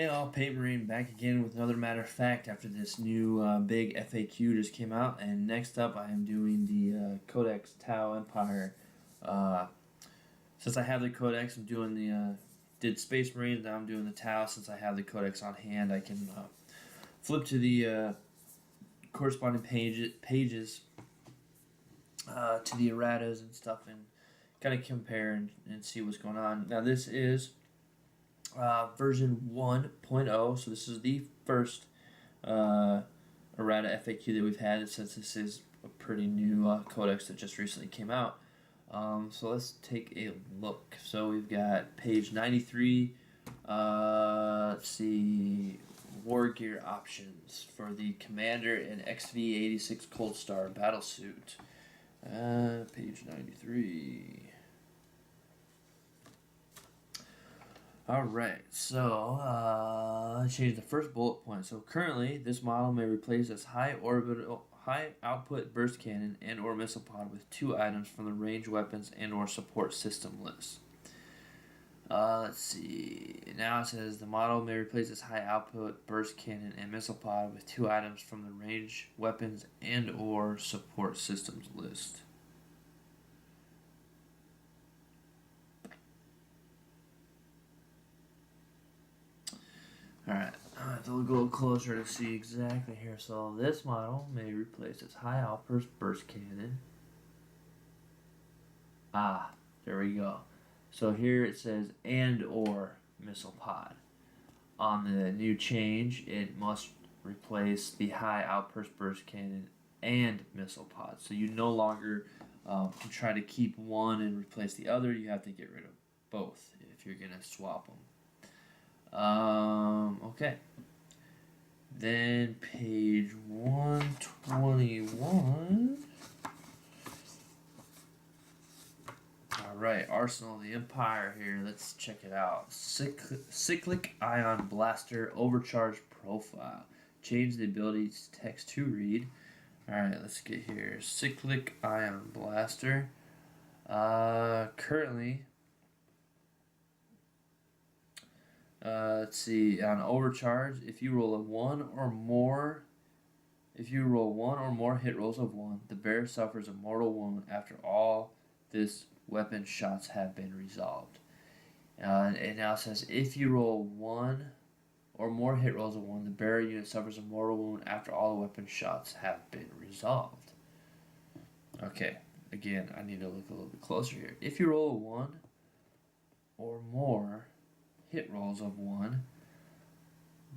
Hey all, Pate Marine back again with another matter of fact after this new big FAQ just came out. And next up I am doing the Codex T'au Empire. Uh, since I have the Codex, I'm doing the, did Space Marines, now I'm doing the Tau. Since I have the Codex on hand, I can flip to the corresponding pages to the erratas and stuff and kind of compare and see what's going on. Now this is version 1.0, so this is the first errata FAQ that we've had, since this is a pretty new codex that just recently came out. So let's take a look. So we've got page 93. Let's see, war gear options for the Commander and XV-86 Cold Star battlesuit. Page 93. Alright, so let's change the first bullet point. So currently, this model may replace this high output burst cannon and or missile pod with 2 items from the range weapons and or support system list. Let's see. Now it says the model may replace this high output burst cannon and missile pod with 2 items from the range weapons and or support systems list. Alright, I have to look a little closer to see exactly here. So this model may replace its high outburst burst cannon. There we go. So here it says and or missile pod. On the new change, it must replace the high outburst burst cannon and missile pod. So you no longer can try to keep one and replace the other. You have to get rid of both if you're going to swap them. Okay. Then page 121. Alright, Arsenal of the Empire here. Let's check it out. Cyclic Ion Blaster Overcharge Profile. Change the ability to text to read. Alright, let's get here. Cyclic Ion Blaster. Currently, let's see, on overcharge, if you roll one or more hit rolls of 1, the bear suffers a mortal wound after all this weapon shots have been resolved. It now says if you roll 1 or more hit rolls of 1, the bearer unit suffers a mortal wound after all the weapon shots have been resolved. Okay, again, I need to look a little bit closer here. If you roll 1 or more hit rolls of 1,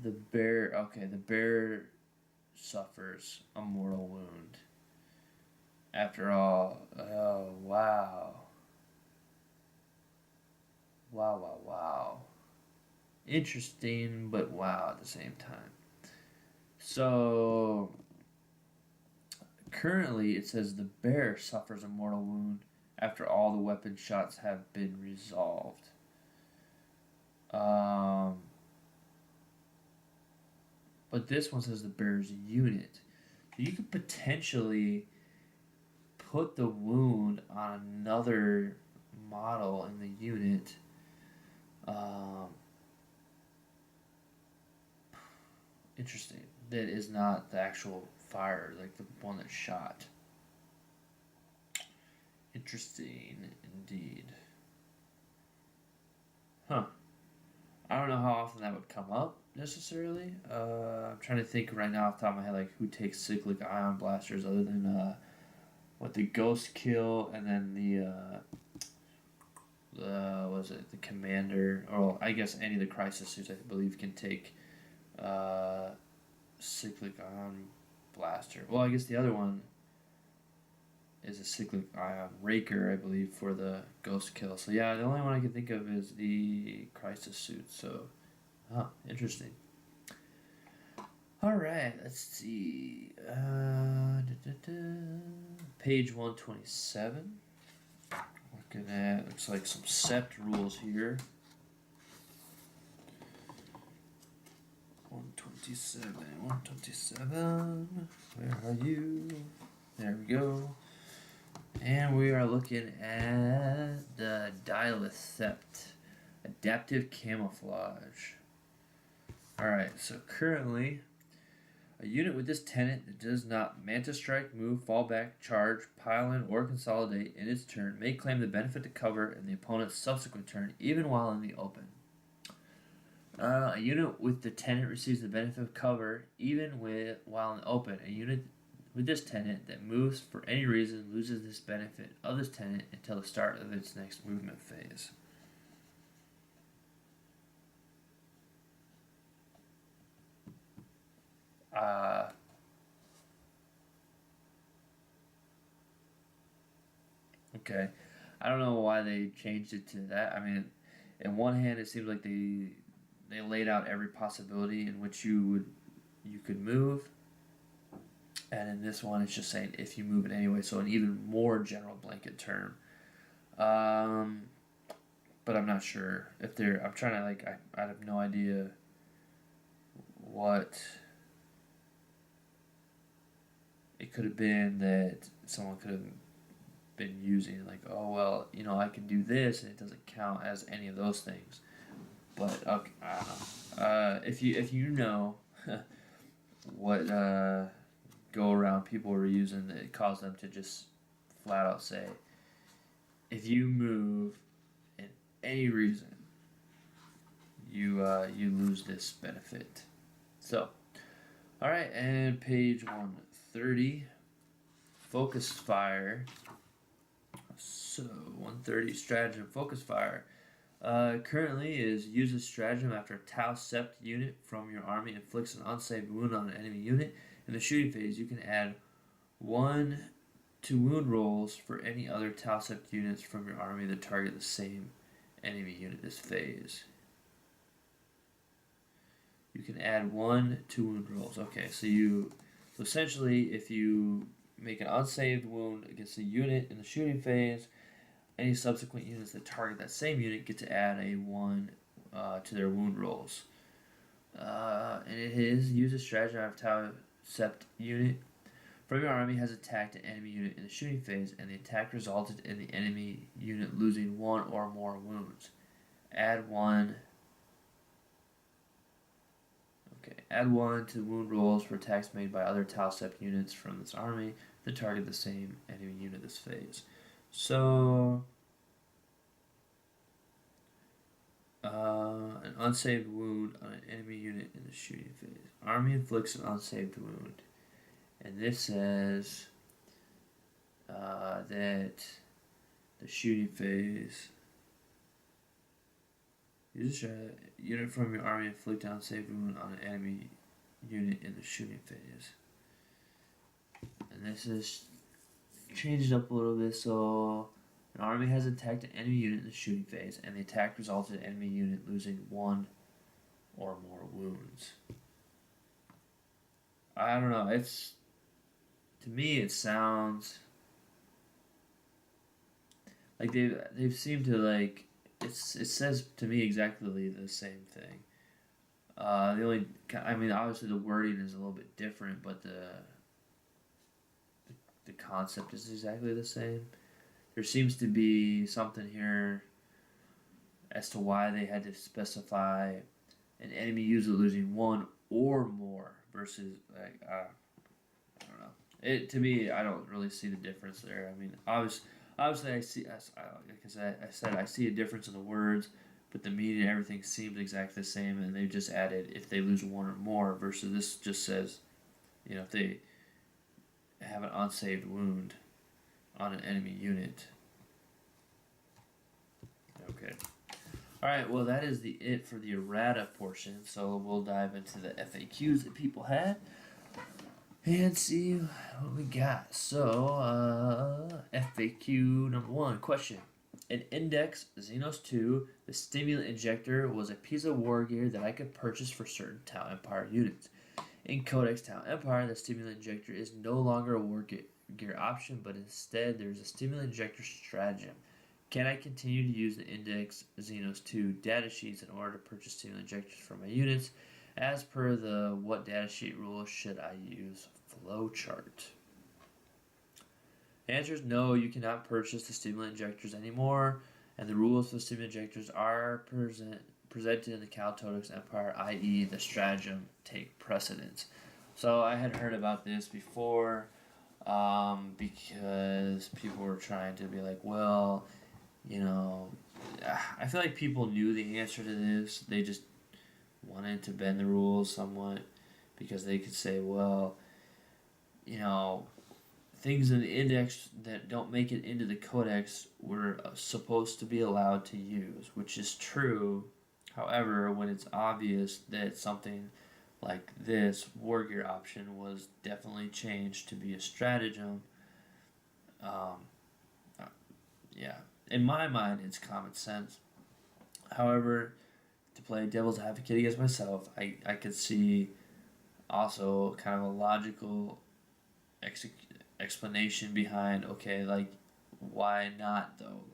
the bear suffers a mortal wound. After all, oh wow. Wow. Interesting, but wow at the same time. So currently it says the bear suffers a mortal wound after all the weapon shots have been resolved. But this one says the bear's unit. So you could potentially put the wound on another model in the unit. Interesting. That is not the actual fire, like the one that shot. Interesting indeed. Huh. I don't know how often that would come up necessarily. I'm trying to think right now off the top of my head, like who takes cyclic ion blasters other than the ghost kill and then the commander, or I guess any of the crisis suits I believe can take cyclic ion blaster. Well, I guess the other one is a cyclic ion raker, I believe, for the ghost kill. So yeah, the only one I can think of is the crisis suit. So, interesting. All right, let's see. Page 127. Looking at, looks like some sept rules here. 127. Where are you? There we go. And we are looking at the Dilith Sept, Adaptive Camouflage. Alright, so currently, a unit with this tenant that does not Manta Strike, move, fall back, charge, pile in, or consolidate in its turn may claim the benefit to cover in the opponent's subsequent turn, even while in the open. A unit with the tenant receives the benefit of cover even while in the open. A unit with this tenant that moves for any reason loses this benefit of this tenant until the start of its next movement phase. Okay. I don't know why they changed it to that. I mean, in one hand, it seems like they laid out every possibility in which you could move, and in this one, it's just saying if you move it anyway. So an even more general blanket term. Um, but I'm not sure if they're. I'm trying to like. I have no idea what it could have been that someone could have been using. Like, oh well, I can do this, and it doesn't count as any of those things. But okay, I don't know. If you know what go around people were using that caused them to just flat out say, if you move in any reason, you lose this benefit. So, all right, and page 130, focused fire. So 130 stratagem focus fire. Currently is uses stratagem after a T'au Sept unit from your army inflicts an unsaved wound on an enemy unit. In the shooting phase, you can add 1 to wound rolls for any other T'au Sept units from your army that target the same enemy unit this phase. You can add 1 to wound rolls. Okay, so essentially, if you make an unsaved wound against a unit in the shooting phase, any subsequent units that target that same unit get to add a 1 to their wound rolls. And it is use a stratagem out of T'au Sept unit from your army has attacked an enemy unit in the shooting phase, and the attack resulted in the enemy unit losing 1 or more wounds. Add 1. Okay, add 1 to wound rolls for attacks made by other T'au Sept units from this army that target the same enemy unit this phase. So, an unsaved wound on an enemy unit in the shooting phase. Army inflicts an unsaved wound. And this says that the shooting phase. Use a unit from your army inflict an unsaved wound on an enemy unit in the shooting phase. And this is changed up a little bit, so an army has attacked an enemy unit in the shooting phase, and the attack resulted in enemy unit losing 1 or more wounds. I don't know, to me it sounds like they've seemed to like it says to me exactly the same thing. Obviously the wording is a little bit different, but the concept is exactly the same. There seems to be something here as to why they had to specify an enemy user losing 1 or more versus I don't know. It to me, I don't really see the difference there. I mean, obviously, I see. Like I said, I see a difference in the words, but the meaning and everything seems exactly the same, and they just added if they lose 1 or more versus this just says, if they have an unsaved wound on an enemy unit. Okay. Alright, well that is it for the errata portion, so we'll dive into the FAQs that people had and see what we got. So, FAQ number 1, question. In Index Xenos 2, the stimulant injector was a piece of war gear that I could purchase for certain T'au Empire units. In Codex T'au Empire, the stimulant injector is no longer a war gear option, but instead there's a stimulant injector stratagem. Can I continue to use the Index Xenos 2 datasheets in order to purchase stimulant injectors for my units? As per the what datasheet rules should I use flowchart? The answer is no, you cannot purchase the stimulant injectors anymore, and the rules for the stimulant injectors are presented in the T'au Empire, i.e., the stratagem, take precedence. So I had heard about this before, because people were trying to be like, well, you know, I feel like people knew the answer to this. They just wanted to bend the rules somewhat because they could say, well, you know, things in the index that don't make it into the codex were supposed to be allowed to use, which is true. However, when it's obvious that something like this war gear option was definitely changed to be a stratagem, um, uh, yeah, in my mind, it's common sense. However, to play devil's advocate against myself, I could see also kind of a logical explanation behind, okay, like, why not though?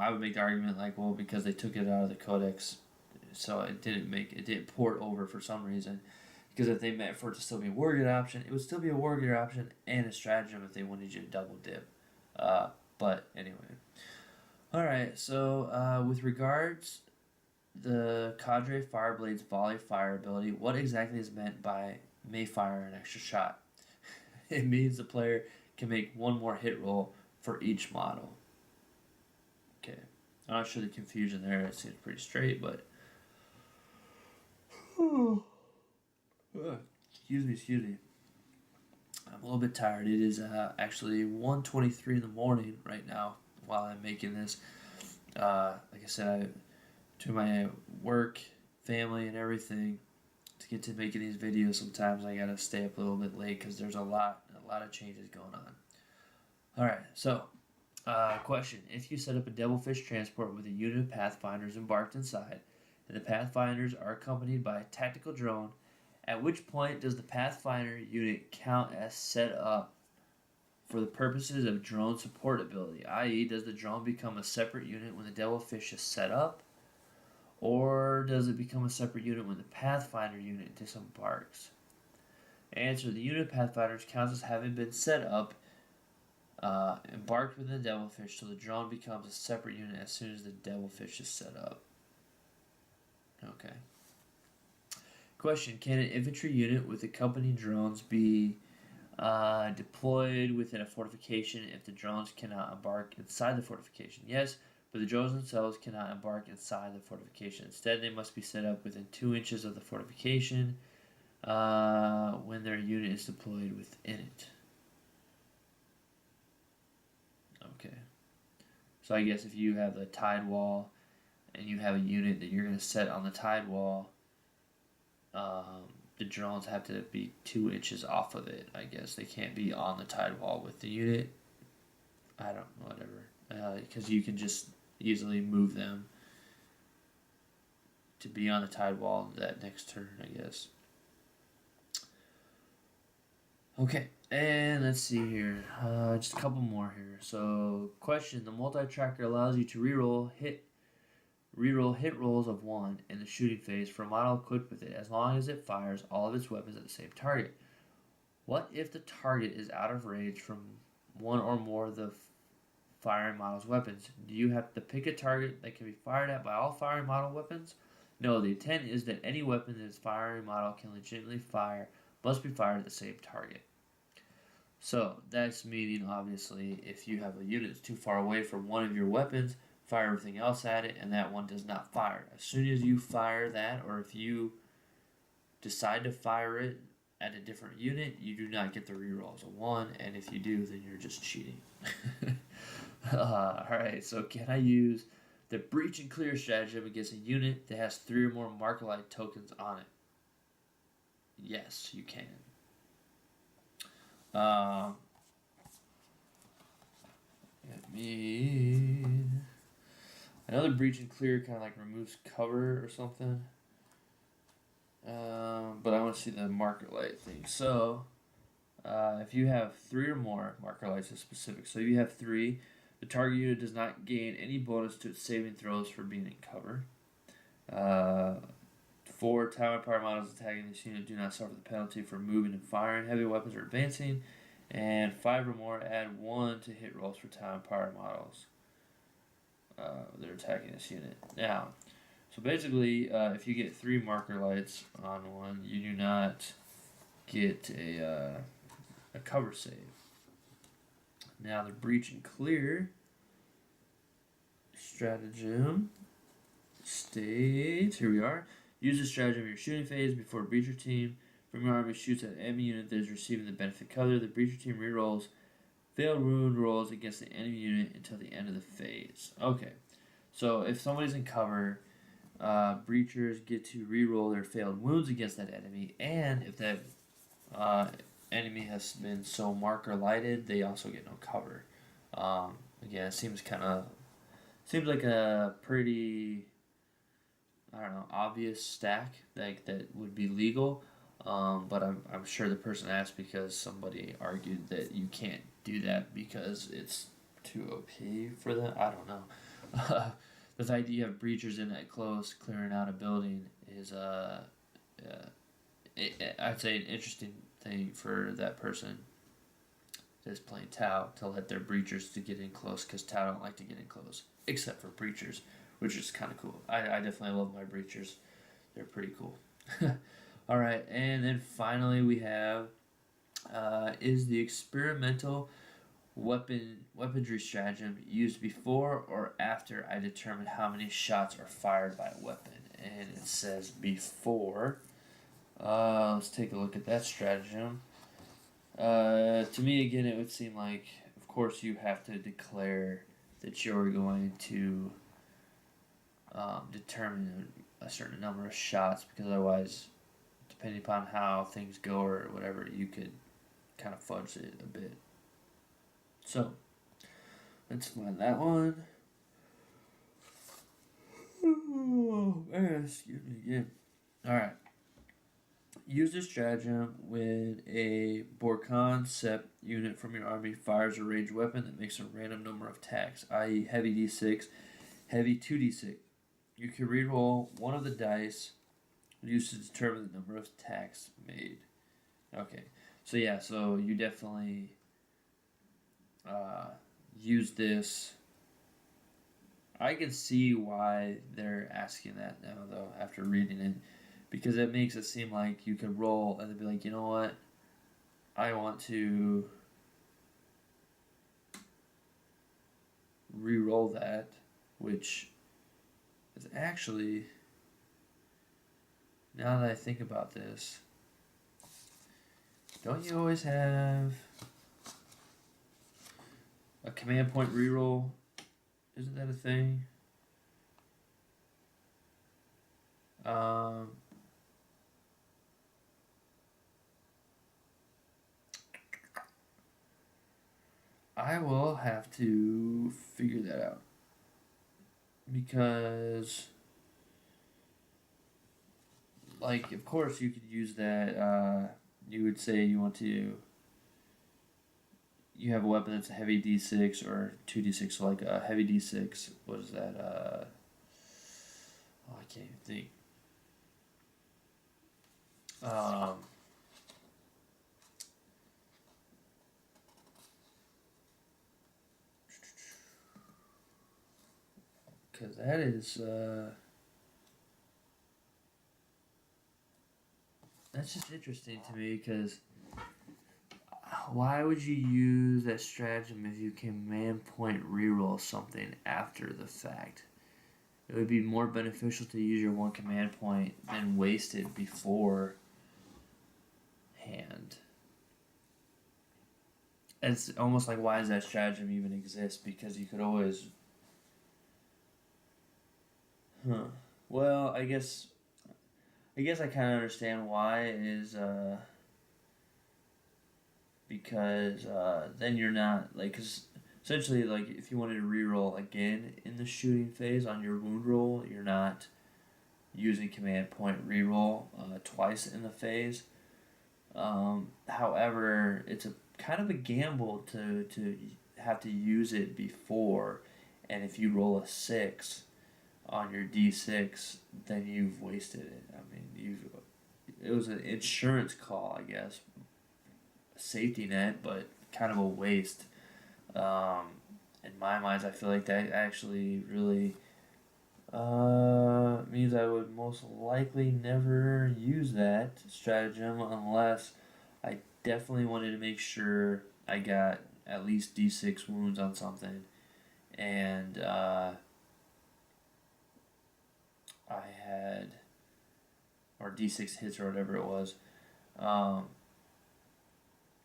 I would make the argument like, well, because they took it out of the codex, so it didn't port over for some reason. Because if they meant for it to still be a war gear option, it would still be a war gear option and a stratagem if they wanted you to double dip. But anyway. Alright, so with regards the Cadre Fireblade's volley fire ability, what exactly is meant by may fire an extra shot? It means the player can make one more hit roll for each model. Okay. I'm not sure the confusion there. It seems pretty straight, but excuse me. I'm a little bit tired. It is actually 1:23 in the morning right now while I'm making this. Like I said, to my work, family, and everything, to get to making these videos, sometimes I gotta stay up a little bit late because there's a lot of changes going on. Alright, so, question. If you set up a Devilfish transport with a unit of Pathfinders embarked inside, and the Pathfinders are accompanied by a tactical drone, at which point does the Pathfinder unit count as set up for the purposes of drone support ability? I.e., does the drone become a separate unit when the Devilfish is set up? Or does it become a separate unit when the Pathfinder unit disembarks? Answer. The unit of Pathfinders counts as having been set up, embarked within the Devilfish, so the drone becomes a separate unit as soon as the Devilfish is set up. Okay. Question. Can an infantry unit with accompanying drones be deployed within a fortification if the drones cannot embark inside the fortification? Yes, but the drones themselves cannot embark inside the fortification. Instead, they must be set up within 2 inches of the fortification when their unit is deployed within it. Okay. So I guess if you have a tide wall and you have a unit that you're going to set on the tide wall, the drones have to be 2 inches off of it, I guess. They can't be on the tide wall with the unit. I don't know, whatever. Because you can just easily move them to be on the tide wall that next turn, I guess. Okay, and let's see here. Just a couple more here. So, question. The multi-tracker allows you to reroll hit rolls of 1 in the shooting phase for a model equipped with it as long as it fires all of its weapons at the same target. What if the target is out of range from one or more of the firing model's weapons? Do you have to pick a target that can be fired at by all firing model weapons? No, the intent is that any weapon that its firing model can legitimately fire must be fired at the same target. So, that's meaning, obviously, if you have a unit that's too far away from one of your weapons, fire everything else at it, and that one does not fire. As soon as you fire that, or if you decide to fire it at a different unit, you do not get the rerolls of 1, and if you do, then you're just cheating. Alright, so can I use the breach and clear stratagem against a unit that has 3 or more marker light tokens on it? Yes, you can. Another breach and clear kind of like removes cover or something. But I want to see the marker light thing. So, if you have 3 or more, marker lights is specific. So if you have 3, the target unit does not gain any bonus to its saving throws for being in cover. 4 T'au Empire models attacking this unit do not suffer the penalty for moving and firing heavy weapons or advancing. And 5 or more add 1 to hit rolls for T'au Empire models. they're attacking this unit. Now, so basically, if you get 3 marker lights on one, you do not get a cover save. Now the breach and clear stratagem states, here we are. Use the stratagem of your shooting phase before a breacher team from your army shoots at an enemy unit that is receiving the benefit color. The breacher team rerolls failed wound rolls against the enemy unit until the end of the phase. Okay, so if somebody's in cover, breachers get to reroll their failed wounds against that enemy, and if that enemy has been so marker lighted, they also get no cover. Again, it seems like a pretty, I don't know, obvious stack that would be legal. But I'm sure the person asked because somebody argued that you can't do that because it's too OP for them. I don't know. The idea of breachers in that close clearing out a building is I'd say an interesting thing for that person that's playing T'au to let their breachers to get in close, because T'au don't like to get in close except for breachers, which is kind of cool. I definitely love my breachers. They're pretty cool. Alright, and then finally we have is the experimental weaponry stratagem used before or after I determine how many shots are fired by a weapon? And it says before. Let's take a look at that stratagem. To me, again, it would seem like, of course, you have to declare that you're going to determine a certain number of shots, because otherwise, depending upon how things go or whatever, you could kind of fudge it a bit. So, let's find that one. Oh, man, excuse me again. Alright. Use this stratagem when a Borkan Sept unit from your army fires a ranged weapon that makes a random number of attacks, i.e. heavy d6, heavy 2d6. You can reroll one of the dice used to determine the number of attacks made. Okay, so yeah, so you definitely use this. I can see why they're asking that now, though, after reading it, because it makes it seem like you could roll and then be like, you know what, I want to re-roll that, which is actually, now that I think about this, don't you always have a command point re-roll? Isn't that a thing? I will have to figure that out, because, like, of course you could use that. You would say you want to. You have a weapon that's a heavy d6 or 2d6, so like a heavy d6. What is that? Oh, I can't even think. Because that is. That's just interesting to me, because why would you use that stratagem if you can command point reroll something after the fact? It would be more beneficial to use your one command point than waste it beforehand. It's almost like, why does that stratagem even exist? Because you could always... Well, I guess I kind of understand why, is because then you're not, like, cause essentially, like, if you wanted to reroll again in the shooting phase on your wound roll, you're not using command point reroll twice in the phase. However, it's a kind of a gamble to have to use it before, and if you roll a 6 on your d6, then you've wasted it. I mean, it was an insurance call, I guess, a safety net, but kind of a waste. in my mind, I feel like that actually really means I would most likely never use that stratagem unless I definitely wanted to make sure I got at least D6 wounds on something, and I had, or D6 hits or whatever it was, um,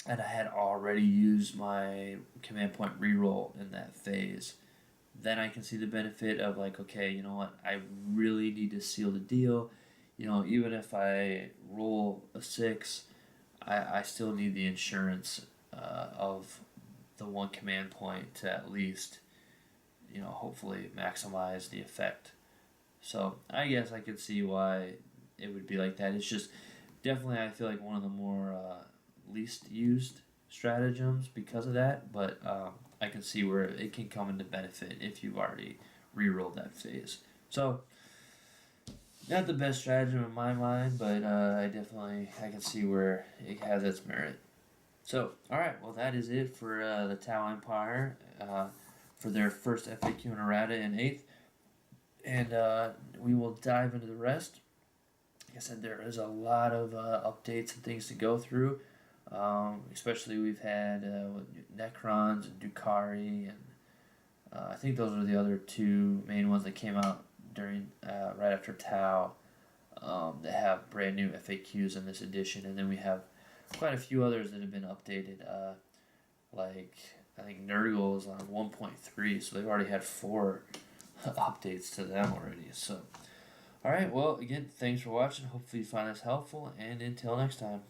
and I had already used my command point reroll in that phase. Then I can see the benefit of like, okay, you know what, I really need to seal the deal. You know, even if I roll a 6, I still need the insurance of the one command point to at least, you know, hopefully maximize the effect. So I guess I could see why it would be like that. It's just definitely, I feel like one of the more least used stratagems because of that, but I can see where it can come into benefit if you've already re-rolled that phase. So not the best stratagem in my mind, but I can see where it has its merit. So all right, well that is it for the T'au Empire for their first FAQ in errata in 8th, and we will dive into the rest. Like I said, there is a lot of updates and things to go through. Especially we've had Necrons and Dukari, and I think those are the other two main ones that came out during right after Tau. That have brand new FAQs in this edition, and then we have quite a few others that have been updated. Like I think Nurgle is on 1.3, so they've already had 4 updates to them already. So, all right. Well, again, thanks for watching. Hopefully, you find this helpful, and until next time.